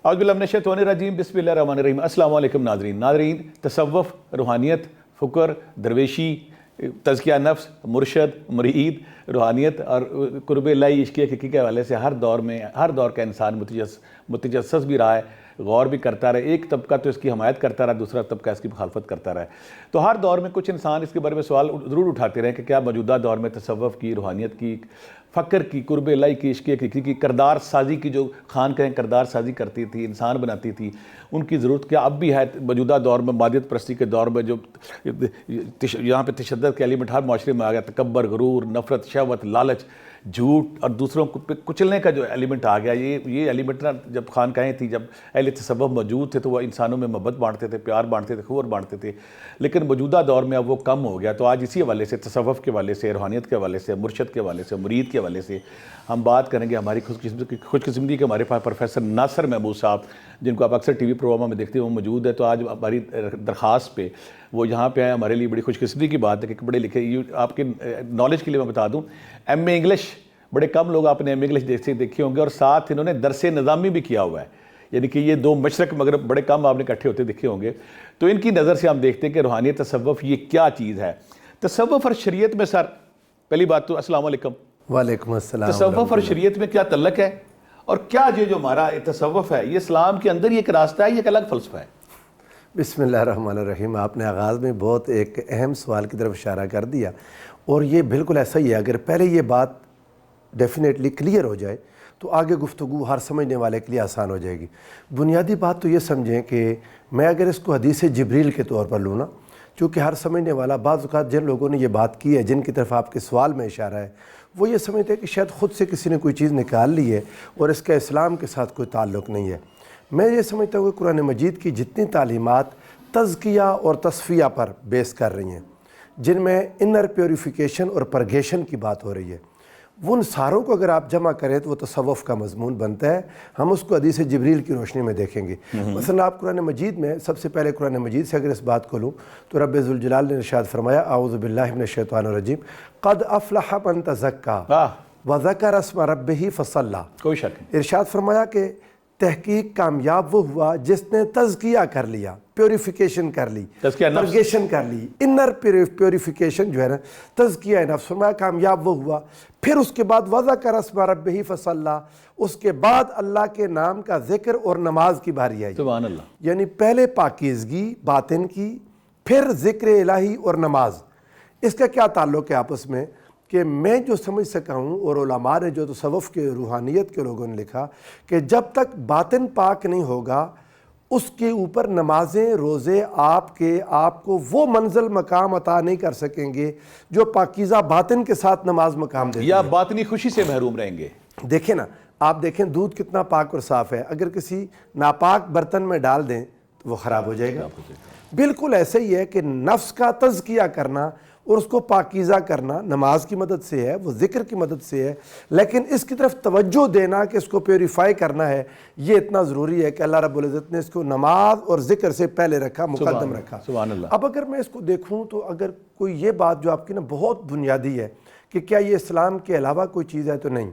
اعوذ باللہ من الشیطان الرجیم، بسم اللہ الرحمن الرحیم۔ السلام علیکم ناظرین، تصوف، روحانیت، فکر، درویشی، تزکیہ نفس، مرشد، مرید، روحانیت اور قرب الہی عشق حقیقی کے حوالے سے ہر دور کا انسان متجسس بھی رہا ہے، غور بھی کرتا رہا۔ ایک طبقہ تو اس کی حمایت کرتا رہا، دوسرا طبقہ اس کی مخالفت کرتا رہا ہے۔ تو ہر دور میں کچھ انسان اس کے بارے میں سوال ضرور اٹھاتے رہے کہ کیا موجودہ دور میں تصوف کی، روحانیت کی، فکر کی، قرب الہی کی، عشق حقیقی کی، کردار سازی کی، جو خانقاہیں کردار سازی کرتی تھی، انسان بناتی تھی، ان کی ضرورت کیا اب بھی ہے موجودہ دور میں، مادیت پرستی کے دور میں، جو یہاں پہ تشدد کے ایلیمنٹ ہر معاشرے میں آ گیا، تکبر، غرور، نفرت، شہوت، لالچ، جھوٹ اور دوسروں کو کچلنے کا جو ایلیمنٹ آ گیا، یہ ایلیمنٹ نا جب خانقاہیں تھیں، جب اہل تصوف موجود تھے تو وہ انسانوں میں محبت بانٹتے تھے، پیار بانٹتے تھے، خور بانٹتے تھے، لیکن موجودہ دور میں اب وہ کم ہو گیا۔ تو آج اسی حوالے سے، تصوف کے حوالے سے، روحانیت کے حوالے سے، مرشد کے حوالے سے، مرید کے حوالے سے ہم بات کریں گے۔ ہماری خوش قسمتی کے ہمارے پاس پروفیسر ناصر محمود صاحب، جن کو آپ اکثر ٹی وی پروگراموں میں دیکھتے ہیں، وہ موجود ہے۔ تو آج ہماری درخواست پہ وہ یہاں پہ آئے، ہمارے لیے بڑی خوش قسمتی کی بات ہے کہ پڑھے لکھے، آپ کے نالج کے لیے میں بتا دوں، ایم اے انگلش، بڑے کم لوگ آپ نے ایم اے انگلش دیکھے ہوں گے، اور ساتھ انہوں نے درس نظامی بھی کیا ہوا ہے، یعنی کہ یہ دو مشرق مغرب بڑے کم آپ نے اکٹھے ہوتے دیکھے ہوں گے۔ تو ان کی نظر سے ہم دیکھتے ہیں کہ روحانیت، تصوف یہ کیا چیز ہے۔ تصوف اور شریعت میں سر، پہلی بات تو السلام علیکم۔ وعلیکم السلام۔ تصوف اور شریعت میں کیا تعلق ہے، اور کیا یہ جو ہمارا تصوف ہے یہ اسلام کے اندر یہ ایک راستہ ہے، یہ ایک الگ فلسفہ ہے؟ بسم اللہ الرحمن الرحیم۔ آپ نے آغاز میں بہت ایک اہم سوال کی طرف اشارہ کر دیا، اور یہ بالکل ایسا ہی ہے۔ اگر پہلے یہ بات ڈیفینیٹلی کلیئر ہو جائے تو آگے گفتگو ہر سمجھنے والے کے لیے آسان ہو جائے گی۔ بنیادی بات تو یہ سمجھیں کہ میں اگر اس کو حدیث جبریل کے طور پر لوں نا، چونکہ ہر سمجھنے والا، بعض اوقات جن لوگوں نے یہ بات کی ہے، جن کی طرف آپ کے سوال میں اشارہ ہے، وہ یہ سمجھتے ہیں کہ شاید خود سے کسی نے کوئی چیز نکال لی ہے اور اس کا اسلام کے ساتھ کوئی تعلق نہیں ہے۔ میں یہ سمجھتا ہوں کہ قرآن مجید کی جتنی تعلیمات تزکیہ اور تصفیہ پر بیس کر رہی ہیں، جن میں انر پیوریفیکیشن اور پرگیشن کی بات ہو رہی ہے، ان ساروں کو اگر آپ جمع کریں تو وہ تصوف کا مضمون بنتا ہے۔ ہم اس کو حدیث جبریل کی روشنی میں دیکھیں گے۔ مثلا آپ قرآن مجید میں، سب سے پہلے قرآن مجید سے اگر اس بات کو لوں تو رب ذوالجلال نے ارشاد فرمایا، اعوذ باللہ من الشیطان الرجیم، قد افلح من تزکا وذکر اسم ربہ فصلی۔ کوئی شک نہیں، ارشاد فرمایا کہ تحقیق کامیاب وہ ہوا جس نے تزکیہ کر لیا، پیوریفیکیشن کر لی، پرگیشن کر لی، انر پیوریفیکیشن جو ہے نا، تزکیہ نفس، فرمایا کامیاب وہ ہوا۔ پھر اس کے بعد وذکر اسم ربہ فصلی، اس کے بعد اللہ کے نام کا ذکر اور نماز کی باری آئی۔ سبحان اللہ۔ یعنی پہلے پاکیزگی باطن کی، پھر ذکر الہی اور نماز۔ اس کا کیا تعلق ہے آپس میں کہ میں جو سمجھ سکا ہوں، اور علماء نے جو تصوف کے، روحانیت کے لوگوں نے لکھا کہ جب تک باطن پاک نہیں ہوگا، اس کے اوپر نمازیں، روزے آپ کو وہ منزل مقام عطا نہیں کر سکیں گے جو پاکیزہ باطن کے ساتھ نماز مقام دیتی ہے، یا باطنی خوشی سے محروم رہیں گے۔ دیکھیں نا، آپ دیکھیں دودھ کتنا پاک اور صاف ہے، اگر کسی ناپاک برتن میں ڈال دیں تو وہ خراب ہو جائے گا۔ بالکل ایسے ہی ہے کہ نفس کا تزکیہ کرنا اور اس کو پاکیزہ کرنا نماز کی مدد سے ہے، وہ ذکر کی مدد سے ہے، لیکن اس کی طرف توجہ دینا کہ اس کو پیوریفائی کرنا ہے، یہ اتنا ضروری ہے کہ اللہ رب العزت نے اس کو نماز اور ذکر سے پہلے رکھا، مقدم رکھا۔ سبحان اللہ۔ اب اگر میں اس کو دیکھوں تو اگر کوئی یہ بات جو آپ کی نا بہت بنیادی ہے کہ کیا یہ اسلام کے علاوہ کوئی چیز ہے، تو نہیں۔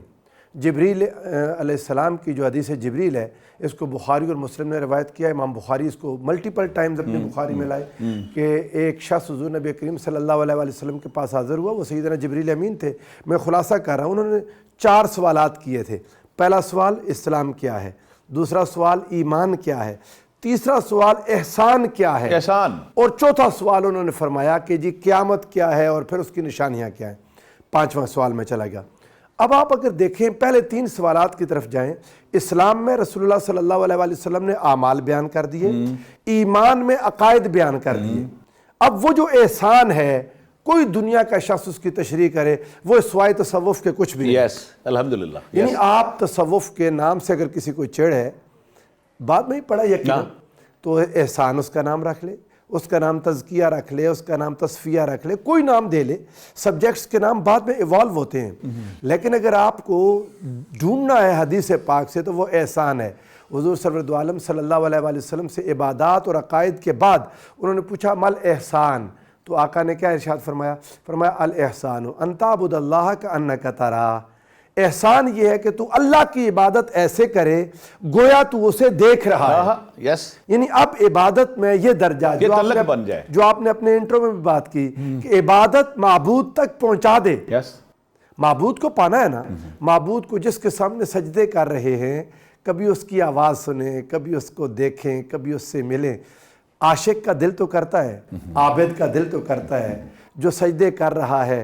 جبریل علیہ السلام کی جو حدیث جبریل ہے، اس کو بخاری اور مسلم نے روایت کیا ہے۔ امام بخاری اس کو ملٹیپل ٹائمز اپنے بخاری میں لائے کہ ایک شخص حضور نبی کریم صلی اللہ علیہ وسلم کے پاس حاضر ہوا، وہ سیدنا جبریل امین تھے۔ میں خلاصہ کر رہا ہوں، انہوں نے 4 سوالات کیے تھے۔ پہلا سوال اسلام کیا ہے، دوسرا سوال ایمان کیا ہے، تیسرا سوال احسان کیا ہے، احسان، اور چوتھا سوال انہوں نے فرمایا کہ جی قیامت کیا ہے اور پھر اس کی نشانیاں کیا ہیں۔ 5واں سوال میں چلا گیا۔ اب آپ اگر دیکھیں پہلے 3 سوالات کی طرف جائیں، اسلام میں رسول اللہ صلی اللہ علیہ وسلم نے اعمال بیان کر دیے، ایمان میں عقائد بیان کر دیے۔ اب وہ جو احسان ہے، کوئی دنیا کا شخص اس کی تشریح کرے، وہ سوائے تصوف کے کچھ بھی نہیں۔ یس، الحمدللہ۔ یعنی آپ تصوف کے نام سے اگر کسی کو چڑھ ہے، بعد میں ہی پڑھا یقیناً، تو احسان اس کا نام رکھ لے، اس کا نام تزکیہ رکھ لے، اس کا نام تصفیہ رکھ لے، کوئی نام دے لے۔ سبجیکٹس کے نام بعد میں ایوالو ہوتے ہیں، لیکن اگر آپ کو ڈھونڈنا ہے حدیث پاک سے تو وہ احسان ہے۔ حضور سرورد عالم صلی اللہ علیہ وسلم سے عبادات اور عقائد کے بعد انہوں نے پوچھا مل احسان، تو آقا نے کیا ارشاد فرمایا؟ فرمایا الاحسان ان تعبد اللہ کانک تراہ، احسان یہ ہے کہ تو اللہ کی عبادت ایسے کرے گویا تو اسے دیکھ رہا ہے. یس یعنی اب عبادت میں یہ درجہ تعلق بن جائے جو آپ نے اپنے انٹرو میں بھی بات کی کہ عبادت معبود تک پہنچا دے. یس معبود کو پانا ہے نا, معبود کو جس کے سامنے سجدے کر رہے ہیں کبھی اس کی آواز سنیں, کبھی اس کو دیکھیں, کبھی اس سے ملیں. عاشق کا دل تو کرتا ہے, عابد کا دل تو کرتا ہے, جو سجدے کر رہا ہے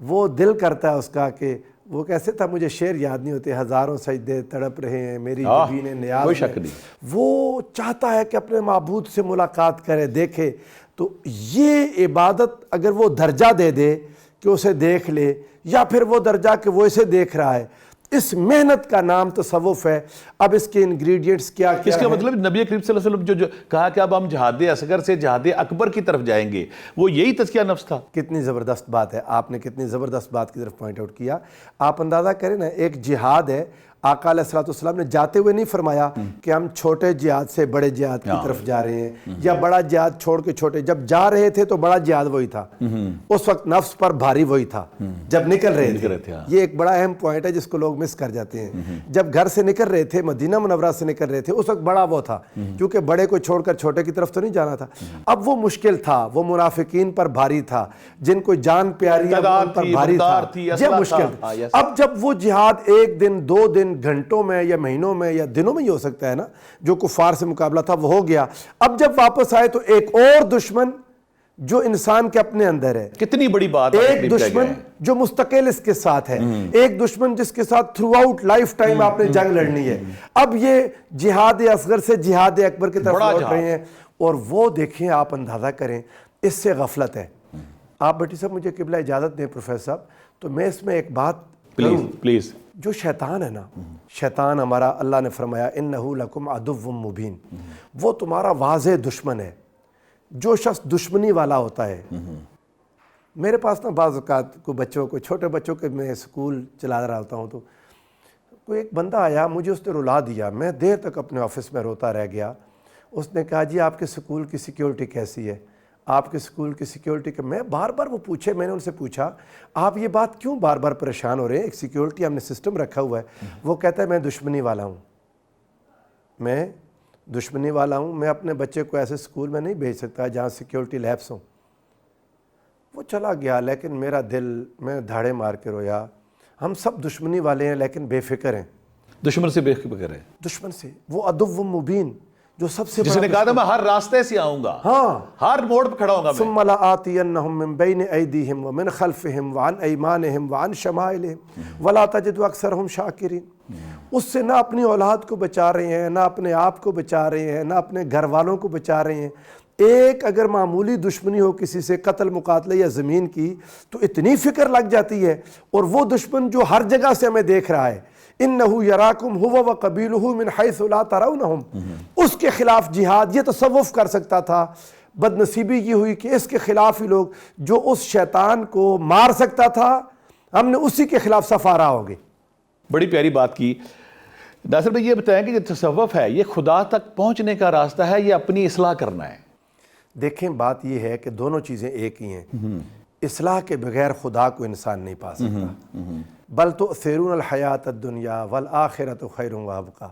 وہ دل کرتا ہے اس کا کہ وہ کیسے تھا, مجھے شعر یاد نہیں ہوتے, ہزاروں سجدے تڑپ رہے ہیں میری جبین نیاز کوئی شک میں. نہیں. وہ چاہتا ہے کہ اپنے معبود سے ملاقات کرے, دیکھے. تو یہ عبادت اگر وہ درجہ دے دے کہ اسے دیکھ لے, یا پھر وہ درجہ کہ وہ اسے دیکھ رہا ہے, اس محنت کا نام تصوف ہے. اب اس کے انگریڈینٹس کیا اس کا مطلب نبی کریم صلی اللہ علیہ وسلم جو کہا کہ اب ہم جہاد اصغر سے جہاد اکبر کی طرف جائیں گے, وہ یہی تزکیہ نفس تھا. کتنی زبردست بات ہے, آپ نے کتنی زبردست بات کی طرف پوائنٹ آؤٹ کیا. آپ اندازہ کریں نا, ایک جہاد ہے, آقا علیہ السلام نے جاتے ہوئے نہیں فرمایا کہ ہم چھوٹے جہاد سے بڑے جہاد کی طرف جا رہے ہیں, یا بڑا جہاد چھوڑ کے چھوٹے. جب جا رہے تھے تو بڑا جہاد وہی تھا, اس وقت نفس پر بھاری وہی تھا. جب نکل رہے تھے, یہ ایک بڑا اہم پوائنٹ ہے جس کو لوگ مس کر جاتے ہیں. جب گھر سے نکل رہے تھے, مدینہ منورہ سے نکل رہے تھے, اس وقت بڑا وہ تھا, کیونکہ بڑے کو چھوڑ کر چھوٹے کی طرف تو نہیں جانا تھا. اب وہ مشکل تھا, وہ منافقین پر بھاری تھا, جن کو جان پیاری ان پر بھاری تھا, یہ مشکل تھا. اب جب وہ جہاد ایک دن, 2 دن, گھنٹوں میں یا مہینوں میں یا دنوں میں ہی ہو سکتا ہے نا, جو کفار سے مقابلہ تھا وہ ہو گیا. اب جب واپس آئے تو ایک اور دشمن جو انسان کے اپنے اندر ہے, کتنی بڑی بات ہے. ایک دشمن جو مستقل اس کے ساتھ ہے, ایک دشمن جس کے ساتھ تھرو آؤٹ لائف ٹائم آپ نے جنگ لڑنی ہے. اب یہ جہاد اصغر سے جہاد اکبر کی طرف لوٹ رہے ہیں, اور وہ دیکھیں, آپ اندازہ کریں, اس سے غفلت ہے. آپ بھٹی صاحب مجھے قبلہ اجازت دیں پروفیسر صاحب, تو میں اس میں ایک بات پلیز. جو شیطان ہے نا, شیطان ہمارا اللہ نے فرمایا انہو لکم عدو مبین, وہ تمہارا واضح دشمن ہے. جو شخص دشمنی والا ہوتا ہے, میرے پاس نا بعض اوقات کو بچوں کو, چھوٹے بچوں کے میں اسکول چلا رہا ہوتا ہوں, تو کوئی ایک بندہ آیا, مجھے اس نے رلا دیا, میں دیر تک اپنے آفس میں روتا رہ گیا. اس نے کہا جی آپ کے اسکول کی سیکیورٹی کیسی ہے, آپ کے اسکول کی سیکیورٹی کا. میں بار بار وہ پوچھے, میں نے ان سے پوچھا آپ یہ بات کیوں بار بار پریشان ہو رہے ہیں, ایک سیکیورٹی ہم نے سسٹم رکھا ہوا ہے. وہ کہتا ہے میں دشمنی والا ہوں, میں دشمنی والا ہوں, میں اپنے بچے کو ایسے اسکول میں نہیں بھیج سکتا جہاں سیکیورٹی لیپس ہوں. وہ چلا گیا, لیکن میرا دل, میں دھاڑے مار کے رویا. ہم سب دشمنی والے ہیں لیکن بے فکر ہیں. دشمن سے بے فکر ہے, دشمن سے, وہ عدو مبین جو سب سے جس نے کہا تھا میں ہر راستے سے آؤں گا, ہاں, ہر موڑ پہ کھڑا ہوں گا میں. ثم لآتینہم من بین ایدیہم ومن خلفہم وعن ایمانہم وعن شمائلہم ولا تجد اکثرہم شاکرین. اس سے نہ اپنی اولاد کو بچا رہے ہیں, نہ اپنے آپ کو بچا رہے ہیں, نہ اپنے گھر والوں کو بچا رہے ہیں. ایک اگر معمولی دشمنی ہو کسی سے, قتل مقاتلے یا زمین کی, تو اتنی فکر لگ جاتی ہے. اور وہ دشمن جو ہر جگہ سے ہمیں دیکھ رہا ہے, انہو یراکم ہوا وقبیلہ من حیث لا ترونہم, اس کے خلاف جہاد یہ تصوف کر سکتا تھا. بد نصیبی یہ ہوئی کہ اس کے خلاف ہی لوگ, جو اس شیطان کو مار سکتا تھا, ہم نے اسی کے خلاف سفارہ ہو گئے. بڑی پیاری بات کی. ناصر بھائی یہ بتائیں کہ جو تصوف ہے یہ خدا تک پہنچنے کا راستہ ہے یا اپنی اصلاح کرنا ہے؟ دیکھیں بات یہ ہے کہ دونوں چیزیں ایک ہی ہیں. اصلاح کے بغیر خدا کو انسان نہیں پا سکتا. بل تؤثرون الحیات الدنیا والآخرۃ خیر وابقیٰ.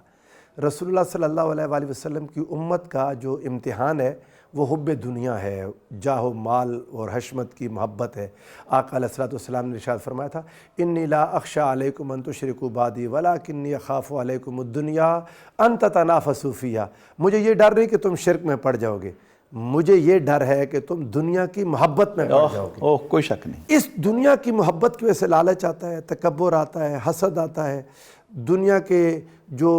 رسول اللہ صلی اللہ علیہ وآلہ وسلم کی امت کا جو امتحان ہے وہ حب دنیا ہے, جاہ و مال اور حشمت کی محبت ہے. آقا علیہ السلام نے ارشاد فرمایا تھا انی لا اخشی علیکم ان تشرکوا بعدی ولکنی اخاف علیکم الدنیا ان تتنافسوا فیہا. مجھے یہ ڈر نہیں کہ تم شرک میں پڑ جاؤ گے, مجھے یہ ڈر ہے کہ تم دنیا کی محبت میں پڑ جاؤ گے. کوئی شک نہیں. اس دنیا کی محبت کی وجہ سے لالچ آتا ہے, تکبر آتا ہے, حسد آتا ہے. دنیا کے جو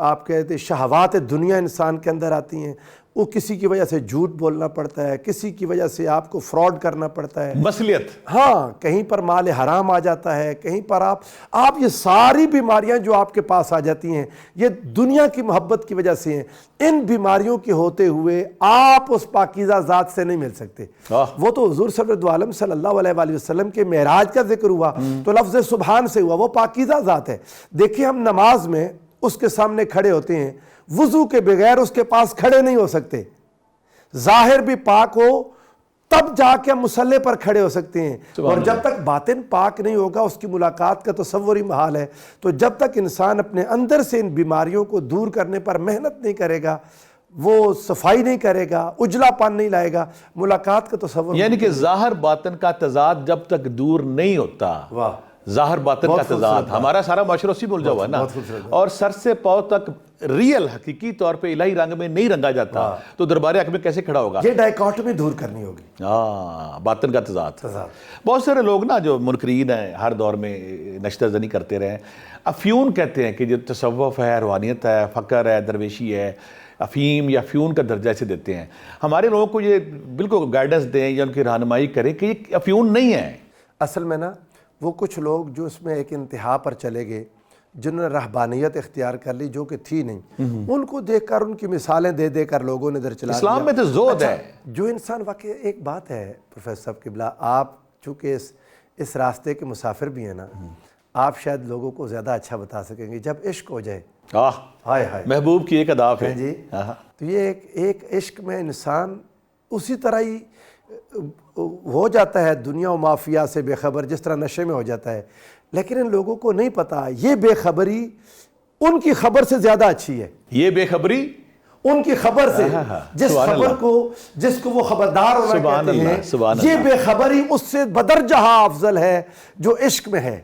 آپ کہتے شہوات دنیا انسان کے اندر آتی ہیں, وہ کسی کی وجہ سے جھوٹ بولنا پڑتا ہے, کسی کی وجہ سے آپ کو فراڈ کرنا پڑتا ہے, مسلیت, ہاں, کہیں پر مال حرام آ جاتا ہے, کہیں پر آپ یہ ساری بیماریاں جو آپ کے پاس آ جاتی ہیں یہ دنیا کی محبت کی وجہ سے ہیں. ان بیماریوں کے ہوتے ہوئے آپ اس پاکیزہ ذات سے نہیں مل سکتے. وہ تو حضور سرور عالم صلی اللہ علیہ وآلہ وسلم کے معراج کا ذکر ہوا تو لفظ سبحان سے ہوا, وہ پاکیزہ ذات ہے. دیکھیں ہم نماز میں اس کے سامنے کھڑے ہوتے ہیں, وضو کے بغیر اس کے پاس کھڑے نہیں ہو سکتے. ظاہر بھی پاک ہو, تب جا کے ہم مسلح پر کھڑے ہو سکتے ہیں. اور جب تک باطن پاک نہیں ہوگا اس کی ملاقات کا تصور ہی محال ہے. تو جب تک انسان اپنے اندر سے ان بیماریوں کو دور کرنے پر محنت نہیں کرے گا, وہ صفائی نہیں کرے گا, اجلا پن نہیں لائے گا, ملاقات کا تصور. یعنی کہ ظاہر باطن کا تضاد جب تک دور نہیں ہوتا, واہ, ظاہر باطن کا تضاد, ہمارا سارا معاشرہ اسی میں الجھا ہوا ہے نا, اور سر سے پاؤں تک ریل حقیقی طور پہ الہی رنگ میں نہیں رنگا جاتا تو دربار حق میں کیسے کھڑا ہوگا؟ یہ ڈائیکاٹمی دور کرنی ہوگی. باطن کا تضاد. بہت سارے لوگ نا جو منکرین ہیں ہر دور میں نشتہ زنی کرتے رہے, افیون کہتے ہیں کہ جو تصوف ہے, روحانیت ہے, فقر ہے, درویشی ہے, افیم یا فیون کا درجہ سے دیتے ہیں. ہمارے لوگوں کو یہ بالکل گائیڈنس دیں یا ان کی رہنمائی کریں کہ یہ افیون نہیں ہے. اصل میں نا وہ کچھ لوگ جو اس میں ایک انتہا پر چلے گئے, جنہوں نے رہبانیت اختیار کر لی جو کہ تھی نہیں, ان کو دیکھ کر ان کی مثالیں دے دے کر لوگوں نے ادھر چلا. اسلام میں تو زہد ہے. جو انسان واقعی ایک بات ہے پروفیسر صاحب قبلہ, آپ چونکہ اس راستے کے مسافر بھی ہیں نا, آپ شاید لوگوں کو زیادہ اچھا بتا سکیں گے. جب عشق ہو جائے, ہائے ہائے, محبوب کی ایک اداب ہے جی, تو یہ ایک عشق میں انسان اسی طرح ہی ہو جاتا ہے دنیا و مافیا سے بے خبر, جس طرح نشے میں ہو جاتا ہے. لیکن ان لوگوں کو نہیں پتا یہ بے خبری ان کی خبر سے زیادہ اچھی ہے. یہ بے خبری ان کی خبر سے, جس خبر کو جس کو وہ خبردار ہونا کہتے ہیں, یہ بے خبری اس سے بدرجہ افضل ہے جو عشق میں ہے,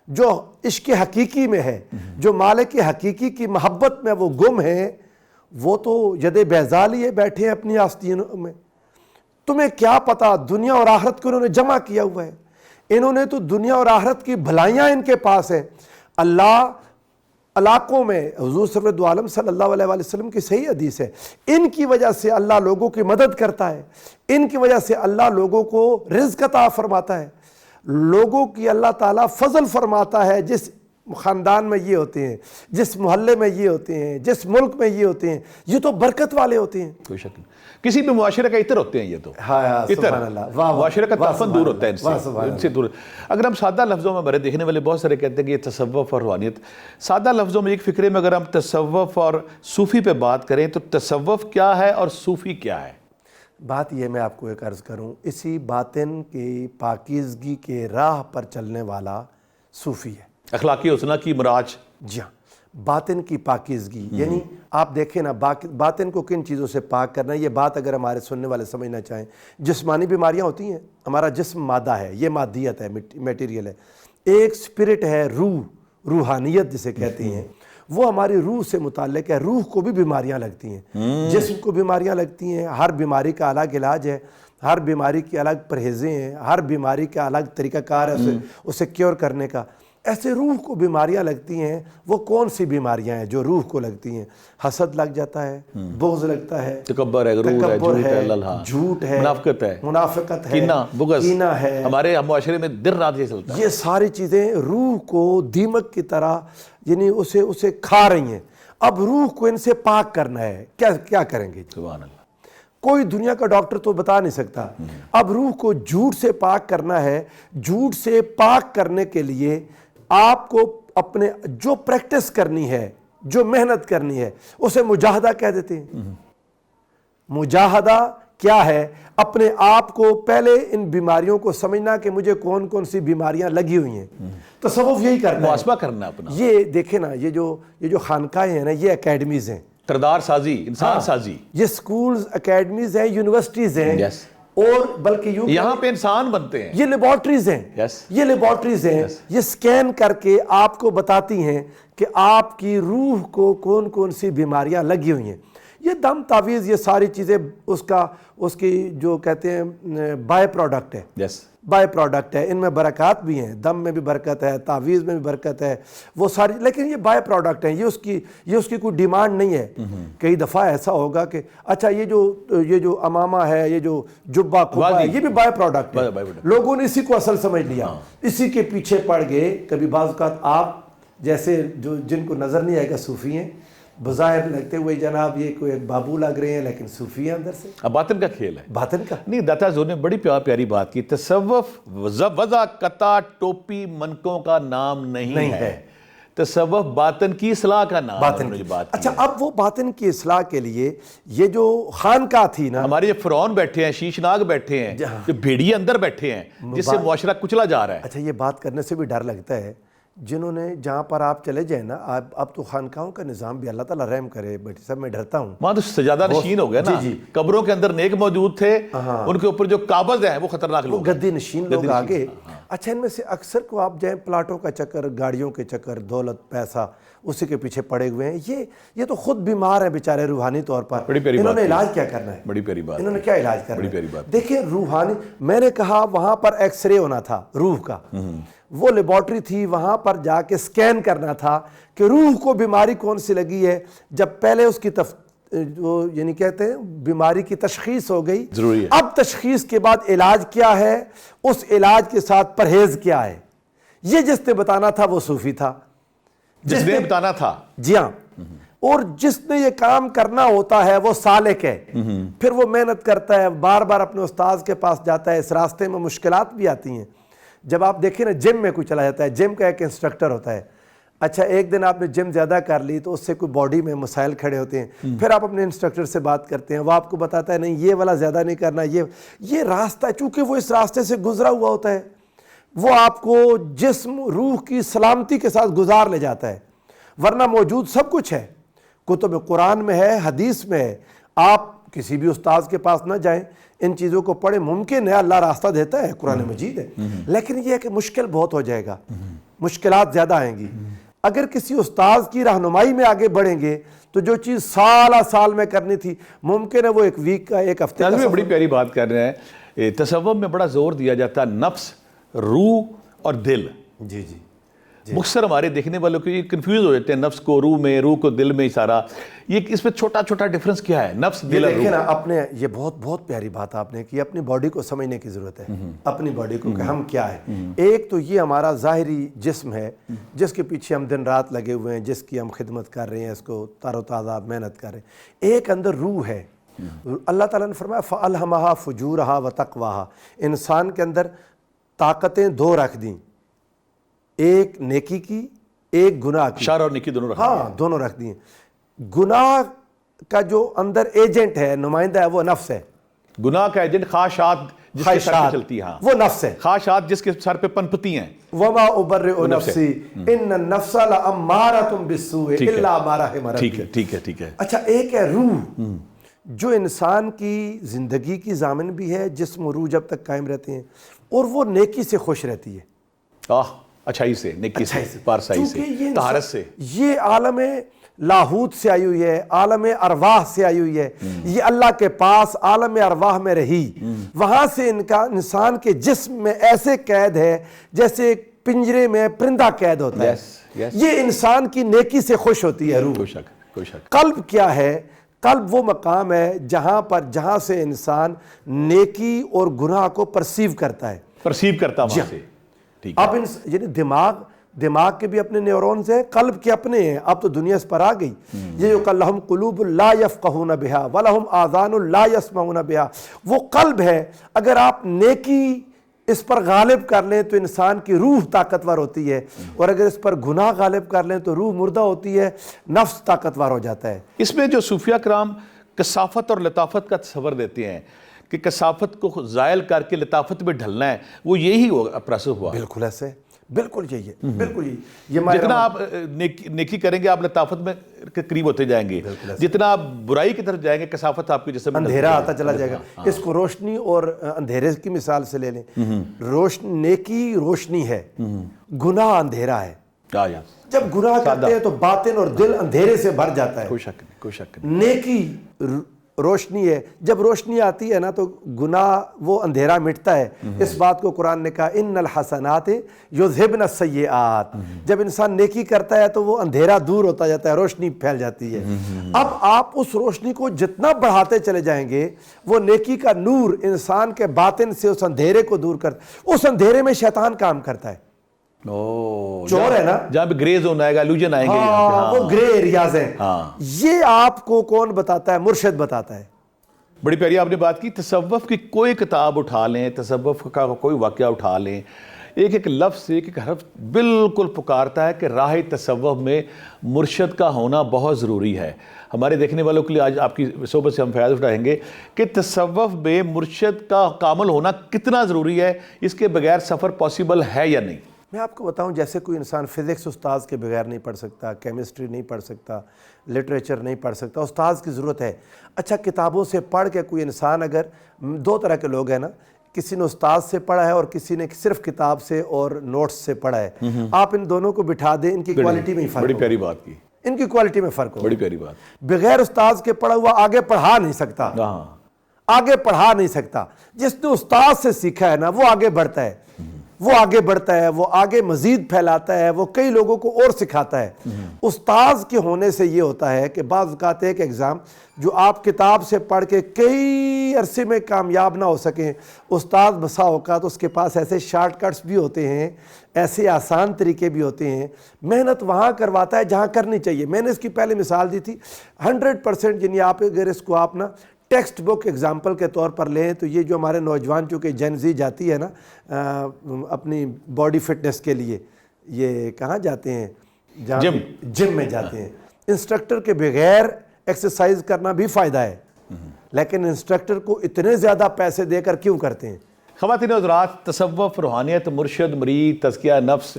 جو عشق حقیقی میں ہے, جو مالک حقیقی کی محبت میں وہ گم ہے. وہ تو ید بیضا لیے بیٹھے ہیں اپنی آستینوں میں. تمہیں کیا پتا دنیا اور آخرت کو انہوں نے جمع کیا ہوا ہے. انہوں نے تو دنیا اور آخرت کی بھلائیاں ان کے پاس ہیں. اللہ علاقوں میں حضور سرورت عالم صلی اللہ علیہ وسلم کی صحیح حدیث ہے, ان کی وجہ سے اللہ لوگوں کی مدد کرتا ہے, ان کی وجہ سے اللہ لوگوں کو رزق عطا فرماتا ہے, لوگوں کی اللہ تعالیٰ فضل فرماتا ہے. جس خاندان میں یہ ہوتے ہیں, جس محلے میں یہ ہوتے ہیں, جس ملک میں یہ ہوتے ہیں, یہ تو برکت والے ہوتے ہیں. کوئی شک نہیں, کسی بھی معاشرے کا عطر ہوتے ہیں یہ تو. سبحان اللہ, معاشرے کا تعفن دور ہوتا ہے ان سے دور. اگر ہم سادہ لفظوں میں, ہمارے دیکھنے والے بہت سارے کہتے ہیں کہ یہ تصوف اور روحانیت, سادہ لفظوں میں ایک فکرے میں اگر ہم تصوف اور صوفی پہ بات کریں تو تصوف کیا ہے اور صوفی کیا ہے؟ بات یہ میں آپ کو ایک عرض کروں, اسی باطن کی پاکیزگی کے راہ پر چلنے والا صوفی ہے. اخلاقی حسنہ کی مراج. جی ہاں, باطن کی پاکیزگی, یعنی آپ دیکھیں نا باطن کو کن چیزوں سے پاک کرنا ہے. یہ بات اگر ہمارے سننے والے سمجھنا چاہیں, جسمانی بیماریاں ہوتی ہیں, ہمارا جسم مادہ ہے, یہ مادیت ہے, میٹیریل ہے. ایک سپرٹ ہے, روحانیت جسے کہتے ہیں, وہ ہماری روح سے متعلق ہے. روح کو بھی بیماریاں لگتی ہیں, جسم کو بیماریاں لگتی ہیں. ہر بیماری کا الگ علاج ہے, ہر بیماری کی الگ پرہیزیں ہیں, ہر بیماری کا الگ طریقہ کار ہے اسے کیور کرنے کا. ایسے روح کو بیماریاں لگتی ہیں. وہ کون سی بیماریاں ہیں جو روح کو لگتی ہیں؟ حسد لگ جاتا ہے, بغض لگتا ہے, تکبر ہے, غرور ہے, جھوٹ ہے, منافقت ہے, کینہ, بغض, کینہ ہے. ہمارے معاشرے میں دن رات یہ چلتا ہے. یہ ساری چیزیں روح کو دیمک کی طرح یعنی اسے کھا رہی ہیں. اب روح کو ان سے پاک کرنا ہے, کیا کریں گے؟ سبحان اللہ. کوئی دنیا کا ڈاکٹر تو بتا نہیں سکتا. اب روح کو جھوٹ سے پاک کرنا ہے. جھوٹ سے پاک کرنے کے لیے آپ کو اپنے جو پریکٹس کرنی ہے, جو محنت کرنی ہے, اسے مجاہدہ کہہ دیتے ہیں. مجاہدہ کیا ہے؟ اپنے آپ کو پہلے ان بیماریوں کو سمجھنا کہ مجھے کون کون سی بیماریاں لگی ہوئی ہیں. تصوف یہی کرنا ہے, محاسبہ کرنا اپنا. یہ دیکھیں نا, یہ جو خانقاہیں ہیں نا, یہ اکیڈمیز ہیں, کردار سازی, انسان سازی. یہ سکولز, اکیڈمیز ہیں, یونیورسٹیز ہیں, اور بلکہ یہاں پہ انسان بنتے ہیں. یہ لیبارٹریز ہیں, یہ لیبارٹریز ہیں. یہ سکین کر کے آپ کو بتاتی ہیں کہ آپ کی روح کو کون کون سی بیماریاں لگی ہوئی ہیں. یہ دم تعویذ, یہ ساری چیزیں اس کی جو کہتے ہیں بائی پروڈکٹ ہے. بائی پروڈکٹ ہے. ان میں برکات بھی ہیں, دم میں بھی برکت ہے, تعویذ میں بھی برکت ہے, وہ ساری, لیکن یہ بائی پروڈکٹ ہیں. یہ اس کی کوئی ڈیمانڈ نہیں ہے. کئی دفعہ ایسا ہوگا کہ اچھا یہ جو امامہ ہے, یہ جو جبہ کبا ہے, یہ بھی بائی پروڈکٹ ہے. لوگوں نے اسی کو اصل سمجھ لیا, اسی کے پیچھے پڑ گئے. کبھی بعض اوقات آپ جیسے جن کو نظر نہیں آئے گا صوفی ہیں, بظاہر لگتے ہوئے جناب یہ کوئی ایک بابو لگ رہے ہیں, لیکن صوفی ہیں اندر سے. اب باطن کا کھیل ہے, باطن کا نہیں. داتا حضور نے بڑی پیاری بات کی, تصوف وضع قطع ٹوپی منکوں کا نام نہیں ہے. تصوف باطن کی اصلاح کا نام باطن ہے کی بات کی اچھا اب وہ باطن کی اصلاح کے لیے یہ جو خانقاہ تھی نا، ہمارے جو فرعون بیٹھے ہیں، شیش ناگ بیٹھے ہیں، جو بھیڑیے اندر بیٹھے ہیں جس سے معاشرہ کچلا جا رہا ہے. اچھا یہ بات کرنے سے بھی ڈر لگتا ہے، جنہوں نے جہاں پر آپ چلے جائیں نا، اب تو خانقاہوں کا نظام بھی اللہ تعالیٰ رحم کرے، بیٹی صاحب میں ڈرتا ہوں. وہاں تو سجادہ نشین ہو گیا نا. قبروں کے اندر نیک موجود تھے، ان کے اوپر جو قابض ہیں وہ خطرناک وہ لوگ. گدی نشین لوگ آگے. اچھا ان میں سے اکثر کو آپ جائیں پلاٹوں کا چکر، گاڑیوں کے چکر، دولت پیسہ اسی کے پیچھے پڑے ہوئے ہیں. یہ تو خود بیمار ہیں بیچارے روحانی طور پر. انہوں نے علاج کیا کرنا ہے؟ بڑی پیاری بات. انہوں نے کیا علاج کرنا ہے؟ دیکھیں روحانی، میں نے کہا وہاں پر ایکس رے ہونا تھا روح کا، وہ لیبارٹری تھی، وہاں پر جا کے سکین کرنا تھا کہ روح کو بیماری کون سی لگی ہے. جب پہلے اس کی یعنی کہتے ہیں بیماری کی تشخیص ہو گئی، ضروری ہے. اب تشخیص کے بعد علاج کیا ہے، اس علاج کے ساتھ پرہیز کیا ہے. یہ جس نے بتانا تھا وہ صوفی تھا، جس نے بتانا تھا. جی ہاں. اور جس نے یہ کام کرنا ہوتا ہے وہ سالک ہے. پھر وہ محنت کرتا ہے، بار بار اپنے استاذ کے پاس جاتا ہے. اس راستے میں مشکلات بھی آتی ہیں. جب آپ دیکھیں نا جم میں کوئی چلا جاتا ہے، جم کا ایک انسٹرکٹر ہوتا ہے. اچھا ایک دن آپ نے جم زیادہ کر لی تو اس سے کوئی باڈی میں مسائل کھڑے ہوتے ہیں. پھر آپ اپنے انسٹرکٹر سے بات کرتے ہیں، وہ آپ کو بتاتا ہے نہیں یہ والا زیادہ نہیں کرنا، یہ راستہ، چونکہ وہ اس راستے سے گزرا ہوا ہوتا ہے، وہ آپ کو جسم روح کی سلامتی کے ساتھ گزار لے جاتا ہے. ورنہ موجود سب کچھ ہے، کتب قرآن میں ہے، حدیث میں ہے. آپ کسی بھی استاذ کے پاس نہ جائیں، ان چیزوں کو پڑھیں. ممکن ہے اللہ راستہ دیتا ہے، قرآن مجید ہے، لیکن یہ ہے کہ مشکل بہت ہو جائے گا، مشکلات زیادہ آئیں گی. اگر کسی استاذ کی رہنمائی میں آگے بڑھیں گے تو جو چیز سال میں کرنی تھی ممکن ہے وہ ایک ویک کا، ایک ہفتے کا. بڑی پیاری بات کر رہے ہیں. تصوف میں بڑا زور دیا جاتا ہے نفس، روح اور دل. جی جی. مختصر ہمارے دیکھنے والوں کو یہ کنفیوز ہو جاتے ہیں، نفس کو روح میں، روح کو دل میں ہی سارا. یہ اس میں چھوٹا چھوٹا ڈیفرنس کیا ہے نفس، دل اور روح؟ دیکھیں نا اپنے، یہ بہت پیاری بات آپ نے کی. اپنی باڈی کو سمجھنے کی ضرورت ہے، اپنی باڈی کو کہ ہم کیا ہے. ایک تو یہ ہمارا ظاہری جسم ہے جس کے پیچھے ہم دن رات لگے ہوئے ہیں، جس کی ہم خدمت کر رہے ہیں، اس کو تر و تازہ محنت کر رہے ہیں. ایک اندر روح ہے. اللہ تعالیٰ نے فرمایا فَأَلْهَمَهَا فُجُورَهَا وَتَقْوَاهَا. انسان کے اندر طاقتیں دو رکھ دیں، ایک نیکی کی، ایک گناہ کی. شر اور نیکی دونوں رکھ. ہاں دونوں رکھ دی ہیں. گناہ کا جو اندر ایجنٹ ہے، نمائندہ ہے، وہ نفس ہے. گناہ کا ایجنٹ خواہشات جس کے سر پہ چلتی ہیں، وہ نفس ہے. خواہشات جس کے سر پہ پنپتی ہیں. وَمَا أُبَرِّئُ نَفْسِي إِنَّ النَّفْسَ لَأَمَّارَةٌ بِالسُّوءِ إِلَّا مَا رَحِمَ رَبِّي. ٹھیک ہے. اچھا ایک ہے روح، جو انسان کی زندگی کی ضامن بھی ہے، جسم و روح جب تک قائم رہتے ہیں، اور وہ نیکی سے خوش رہتی ہے. اچھائی سے، نیکی سے، پارسائی سے، طہارت سے. یہ عالم لاہوت سے آئی ہوئی ہے، عالم ارواح سے آئی ہوئی ہے. یہ اللہ کے پاس عالم ارواح میں رہی، وہاں سے انسان کے جسم میں ایسے قید ہے جیسے پنجرے میں پرندہ قید ہوتا ہے. یہ انسان کی نیکی سے خوش ہوتی ہے روح. کوئی شک. قلب کیا ہے؟ قلب وہ مقام ہے جہاں سے انسان نیکی اور گناہ کو پرسیو کرتا ہے. وہاں سے. اب یعنی دماغ کے بھی اپنے نیورونز ہیں، قلب کے اپنے ہیں. اب تو دنیا اس پر آ گئی. یہ جو لَهُمْ قُلُوبٌ لَا يَفْقَهُونَ بِهَا وَلَهُمْ آذَانٌ لَا يَسْمَعُونَ بِهَا. وہ قلب ہے. اگر آپ نیکی اس پر غالب کر لیں تو انسان کی روح طاقتور ہوتی ہے، اور اگر اس پر گناہ غالب کر لیں تو روح مردہ ہوتی ہے، نفس طاقتور ہو جاتا ہے. اس میں جو صوفیہ کرام کثافت اور لطافت کا تصور دیتے ہیں کہ کثافت کو زائل کر کے لطافت میں ڈھلنا ہے، وہ یہی پروسیس ہوا. بالکل ایسے، بالکل یہی ہے، بالکل یہی. جتنا آپ نیکی کریں گے آپ لطافت میں قریب ہوتے جائیں گے، جتنا آپ برائی کی طرف جائیں گے کثافت آپ کے جسم میں اندھیرا آتا چلا جائے گا. اس کو روشنی اور اندھیرے کی مثال سے لے لیں. نیکی روشنی ہے، گناہ اندھیرا ہے. جب گناہ کرتے ہیں تو باطن اور دل اندھیرے سے بھر جاتا ہے. کوئی شک نہیں. نیکی روشنی ہے. جب روشنی آتی ہے نا تو گناہ وہ اندھیرا مٹتا ہے. اس بات کو قرآن نے کہا ان الحسنات یذہبن السیئات. جب انسان نیکی کرتا ہے تو وہ اندھیرا دور ہوتا جاتا ہے، روشنی پھیل جاتی ہے. اب آپ اس روشنی کو جتنا بڑھاتے چلے جائیں گے، وہ نیکی کا نور انسان کے باطن سے اس اندھیرے کو دور کرتا. اس اندھیرے میں شیطان کام کرتا ہے. چور ہے نا، جہاں پہ گرے زون آئے گا، الوژن آئیں گے، وہ گرے ایریاز ہیں. یہ آپ کو کون بتاتا ہے؟ مرشد بتاتا ہے. بڑی پیاری آپ نے بات کی. تصوف کی کوئی کتاب اٹھا لیں، تصوف کا کوئی واقعہ اٹھا لیں، ایک ایک لفظ ایک ایک حرف بالکل پکارتا ہے کہ راہ تصوف میں مرشد کا ہونا بہت ضروری ہے. ہمارے دیکھنے والوں کے لیے آج آپ کی صحبت سے ہم فیض اٹھائیں گے کہ تصوف میں مرشد کا کامل ہونا کتنا ضروری ہے, اس کے بغیر سفر پاسبل ہے یا نہیں. میں آپ کو بتاؤں, جیسے کوئی انسان فزکس استاذ کے بغیر نہیں پڑھ سکتا, کیمسٹری نہیں پڑھ سکتا, لٹریچر نہیں پڑھ سکتا, استاذ کی ضرورت ہے. اچھا, کتابوں سے پڑھ کے کوئی انسان, اگر دو طرح کے لوگ ہیں نا, کسی نے استاذ سے پڑھا ہے اور کسی نے صرف کتاب سے اور نوٹس سے پڑھا ہے, آپ ان دونوں کو بٹھا دیں, ان کی کوالٹی میں ہی فرق بڑی ہوگا. پیاری بات کی, ان کی کوالٹی میں فرق ہوگا. بڑی پیاری بات. بغیر استاذ کے پڑھا ہوا آگے پڑھا نہیں سکتا, ہاں, آگے پڑھا نہیں سکتا. جس نے استاذ سے سیکھا ہے نا, وہ آگے بڑھتا ہے, وہ آگے بڑھتا ہے, وہ آگے مزید پھیلاتا ہے, وہ کئی لوگوں کو اور سکھاتا ہے. استاذ کے ہونے سے یہ ہوتا ہے کہ بعض اوقات ایک ایگزام جو آپ کتاب سے پڑھ کے کئی عرصے میں کامیاب نہ ہو سکیں, استاذ بسا اوقات اس کے پاس ایسے شارٹ کٹس بھی ہوتے ہیں, ایسے آسان طریقے بھی ہوتے ہیں, محنت وہاں کرواتا ہے جہاں کرنی چاہیے. میں نے اس کی پہلے مثال دی تھی. 100% یعنی آپ اگر اس کو آپ نا ٹیکسٹ بک ایگزامپل کے طور پر لیں تو یہ جو ہمارے نوجوان چونکہ جین زی جاتی ہے نا اپنی باڈی فٹنس کے لیے, یہ کہاں جاتے ہیں, جم میں جاتے ہیں. انسٹرکٹر کے بغیر ایکسرسائز کرنا بھی فائدہ ہے, لیکن انسٹرکٹر کو اتنے زیادہ پیسے دے کر کیوں کرتے ہیں؟ خواتین و حضرات, تصوف, روحانیت, مرشد, مرید, تزکیہ نفس,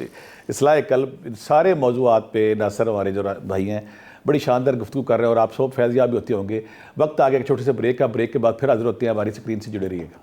اصلاح قلب, ان سارے موضوعات پہ ناصر ہمارے جو بھائی ہیں بڑی شاندار گفتگو کر رہے ہیں اور آپ سب فیض یاب بھی ہوتے ہوں گے. وقت آگے ایک چھوٹے سے بریک کا, بریک کے بعد پھر حاضر ہوتے ہیں. ہماری اسکرین سے جڑے رہیے گا.